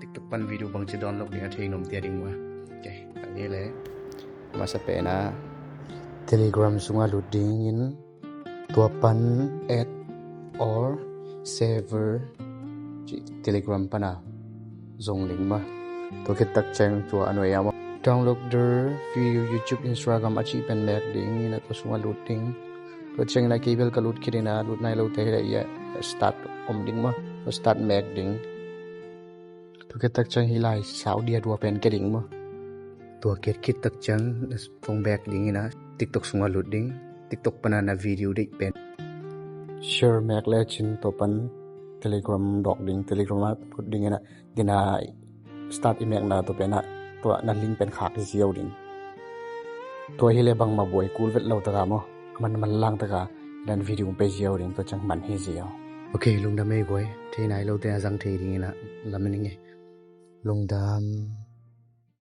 TikTok pan video bang ci download ni athei nom tia ding wa okay ani le ma sa pe na Telegram sunga loading in tua pan add or saver ci Telegram pana zong link ma to ke tak chang tua anoi ya download der video YouTube Instagram achi pen mek ding ina to sunga loading to chang na cable ka load kirina load nai lo te ya start om ding ma to start mek ding to ke tak chang hilai sao dia dua pen ke ding ma to ke kit tak chang phong back ding ina TikTok sunga loading TikTok pana na video dik pen share mek le chin to pan Telegram dok ding Telegram put ding ina dina start imek na to pena to na link pen khak ziau ding to hile bang ma boy cool vet lo ta ga mo man lang ta ga dan video pe ziau ding to chang man hi ziau okay lungdam ei boy the nai lo te jang the ding ina lamning e lungdam